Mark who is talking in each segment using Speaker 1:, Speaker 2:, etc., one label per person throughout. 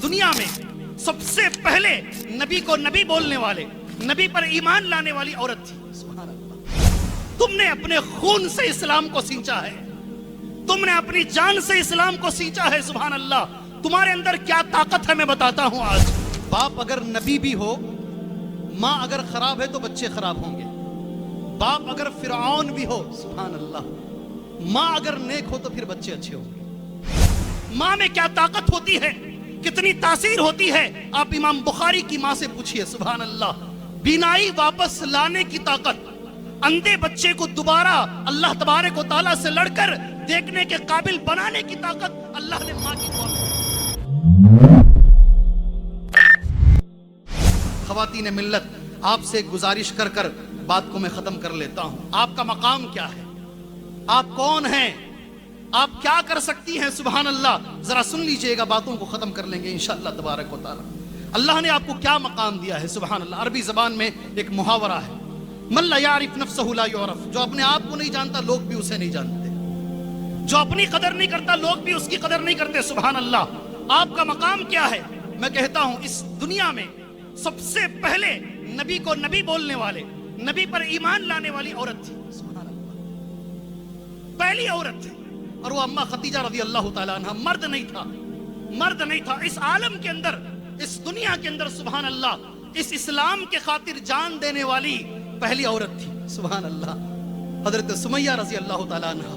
Speaker 1: दुनिया में सबसे पहले नबी को नबी बोलने वाले, नबी पर ईमान लाने वाली औरत थी। सुभान अल्लाह। तुमने अपने खून से इस्लाम को सींचा है, तुमने अपनी जान से इस्लाम को सींचा है। सुभान अल्लाह। तुम्हारे अंदर क्या ताकत है मैं बताता हूं आज। बाप अगर नबी भी हो, माँ अगर खराब है तो बच्चे खराब होंगे। बाप अगर फिरौन भी हो, सुभान अल्लाह, माँ अगर नेक हो तो फिर बच्चे अच्छे होंगे। माँ में क्या ताकत होती है, कितनी तासीर होती है, आप इमाम बुखारी की माँ से पूछिए। सुभान अल्लाह। बीनाई वापस लाने की ताकत, अंधे बच्चे को दोबारा अल्लाह तबारक व तआला से लड़कर देखने के काबिल बनाने की ताकत अल्लाह ने माँ की दुआ में। ख़वातीन मिल्लत, आपसे गुजारिश कर कर बात को मैं खत्म कर लेता हूं। आपका मकाम क्या है, आप कौन हैं, आप क्या कर सकती हैं। सुभान अल्लाह। जरा सुन लीजिएगा, बातों को खत्म कर लेंगे इंशाअल्लाह तबारक व तआला। अल्लाह ने आपको क्या मकाम दिया है। सुभान अल्लाह। अरबी जबान में एक मुहावरा है, मन ला यारिफ नफ्सहु ला युरफ। जो अपने आप को नहीं जानता लोग भी उसे नहीं जानते, जो अपनी कदर नहीं करता लोग भी उसकी कदर नहीं करते। सुभान अल्लाह। आपका मकाम क्या है। मैं कहता हूं इस दुनिया में सबसे पहले नबी को नबी बोलने वाले, नबी पर ईमान लाने वाली औरत थी। सुभान अल्लाह। पहली औरत थी, और वो अम्मा खदीजा रज़ी अल्लाह तआला अन्हा। मर्द नहीं था, मर्द नहीं था इस आलम के अंदर, इस दुनिया के अंदर। सुभान अल्लाह। इस इस्लाम के खातिर जान देने वाली पहली औरत थी। सुभान अल्लाह। हजरत सुमैया रज़ी अल्लाह तआला अन्हा।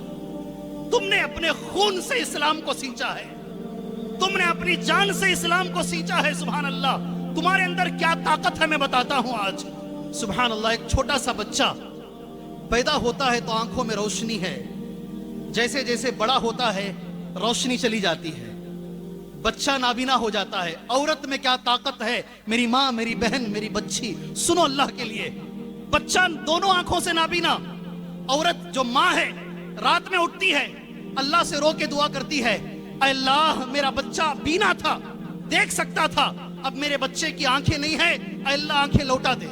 Speaker 1: तुमने अपने खून से इस्लाम को सींचा है, तुमने अपनी जान से इस्लाम को सींचा है। सुभान अल्लाह। तुम्हारे अंदर क्या ताकत है मैं बताता हूं आज। सुभान अल्लाह। एक छोटा सा बच्चा पैदा होता है तो आंखों में रोशनी है, जैसे जैसे बड़ा होता है रोशनी चली जाती है, बच्चा नाबीना हो जाता है। औरत में क्या ताकत है, मेरी माँ, मेरी बहन, मेरी बच्ची, सुनो अल्लाह के लिए। बच्चा दोनों आंखों से नाबीना, औरत जो माँ है रात में उठती है, अल्लाह से रो के दुआ करती है, अल्लाह मेरा बच्चा बीना था, देख सकता था, अब मेरे बच्चे की आंखें नहीं है, अल्लाह आंखें लौटा दे,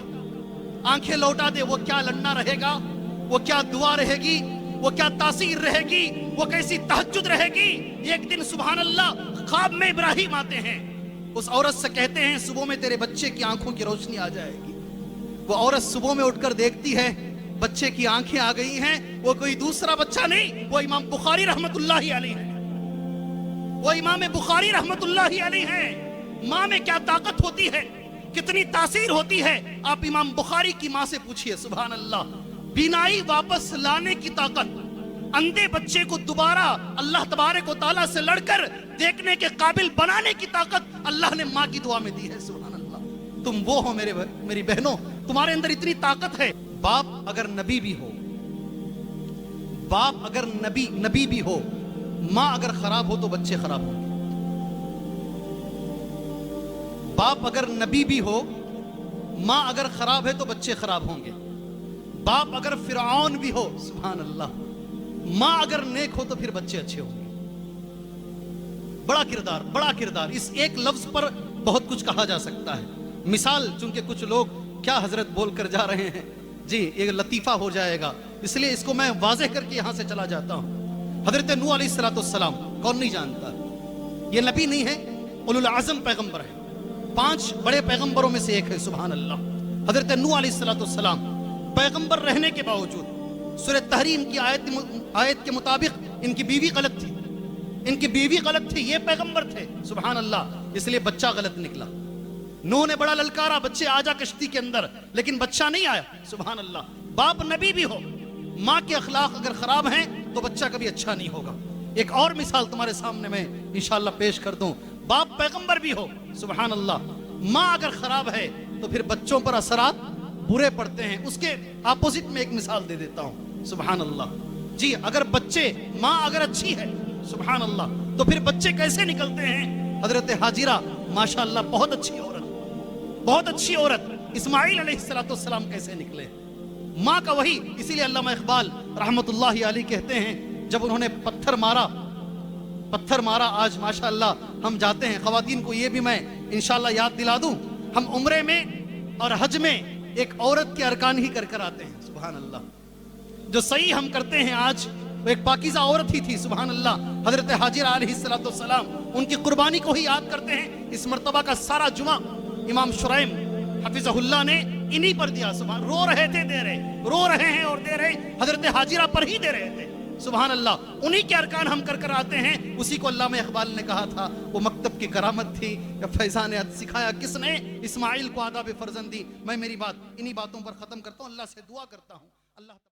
Speaker 1: आंखें लौटा दे। वो क्या लड़ना रहेगा, वो क्या दुआ रहेगी, वो क्या तासीर रहेगी, वो कैसी तहज्जुद रहेगी। एक दिन सुभान अल्लाह ख्वाब में इब्राहिम आते हैं, उस औरत से कहते हैं सुबह में तेरे बच्चे की आंखों की रोशनी आ जाएगी। वो औरत सुबह में उठकर देखती है, बच्चे की आंखें आ गई हैं। वो कोई दूसरा बच्चा नहीं, वो इमाम बुखारी रहमतुल्लाहि अलैह है, वो इमाम बुखारी रहमतुल्लाहि अलैह है। माँ में क्या ताकत होती है, कितनी तासीर होती है, आप इमाम बुखारी की माँ से पूछिए। सुभान अल्लाह। बीनाई वापस लाने की ताकत, अंधे बच्चे को दोबारा अल्लाह तबारक व तआला से लड़कर देखने के काबिल बनाने की ताकत अल्लाह ने माँ की दुआ में दी है। सुभान अल्लाह। तुम वो हो मेरी बहनों, तुम्हारे अंदर इतनी ताकत है। बाप अगर नबी भी हो, बाप अगर नबी भी हो, माँ अगर खराब हो तो बच्चे खराब होंगे। बाप अगर नबी भी हो, माँ अगर खराब है तो बच्चे खराब होंगे। बाप अगर फिरौन भी हो, सुभान अल्लाह, माँ अगर नेक हो तो फिर बच्चे अच्छे होंगे। बड़ा किरदार, बड़ा किरदार। इस एक लफ्ज पर बहुत कुछ कहा जा सकता है। मिसाल, चूंकि कुछ लोग क्या हजरत बोलकर जा रहे हैं जी, ये लतीफा हो जाएगा, इसलिए इसको मैं वाज़ेह करके यहां से चला जाता हूं। हजरत नूह अलैहिस्सलाम, कौन नहीं जानता, ये नबी नहीं है, उलुल आज़म पैगंबर है, 5 बड़े पैगंबरों में से एक है। सुभान अल्लाह। हजरत नूह अलैहिस्सलाम पैगंबर रहने के बावजूद सूरह तहरीम की आयत के मुताबिक इनकी बीवी गलत थी, इनकी बीवी गलत थी, ये पैगंबर थे। सुभान अल्लाह। इसलिए बच्चा गलत निकला। नूह ने बड़ा ललकारा, बच्चे आजा कश्ती के अंदर, लेकिन बच्चा नहीं आया। सुभान अल्लाह। बाप नबी भी हो, माँ के अखलाक अगर खराब हैं तो बच्चा कभी अच्छा नहीं होगा। एक और मिसाल तुम्हारे सामने मैं इंशाअल्लाह पेश कर दूं। बाप पैगंबर भी हो, सुभान अल्लाह, माँ अगर खराब है तो फिर बच्चों पर असरात बुरे पड़ते हैं। उसके अपोजिट में एक मिसाल दे देता हूं। सुभान अल्लाह जी। अगर बच्चे, माँ अगर अच्छी है, सुभान अल्लाह, तो फिर बच्चे कैसे निकलते हैं। हजरत हाजिरा माशाअल्लाह बहुत अच्छी औरत, बहुत अच्छी औरत। इस्माइल अलैहिस्सलाम कैसे निकले, माँ का वही। इसीलिए अल्लामा इकबाल रहमतुल्लाहि अलैह कहते हैं, जब उन्होंने पत्थर मारा, आज माशाअल्लाह हम जाते हैं, खवातीन को ये भी मैं इंशाअल्लाह याद दिला दूं, हम उम्रे में और हज में एक औरत के अरकान ही कर आते हैं। सुभान अल्लाह। जो सही हम करते हैं आज, वो एक पाकीज़ा औरत ही थी। सुभान अल्लाह। حضرت حاجرہ علیہ السلام ان کی قربانی کو ہی یاد کرتے ہیں. اس مرتبہ کا سارا جمعہ امام شرائم حفظہ اللہ نے انہی پر دیا. سبحان, رو رہے تھے دے رہے, رو رہے ہیں اور دے رہے, حضرت حاجرہ پر ہی دے رہے تھے. سبحان اللہ, انہی کے ارکان ہم کر آتے ہیں. اسی کو علامہ اقبال نے کہا تھا وہ مکتب کی کرامت تھی یا فیضان عطر سکھایا کس نے اسماعیل کو آداب فرزندی. میں میری بات انہی باتوں پر ختم کرتا ہوں. اللہ سے دعا کرتا ہوں اللہ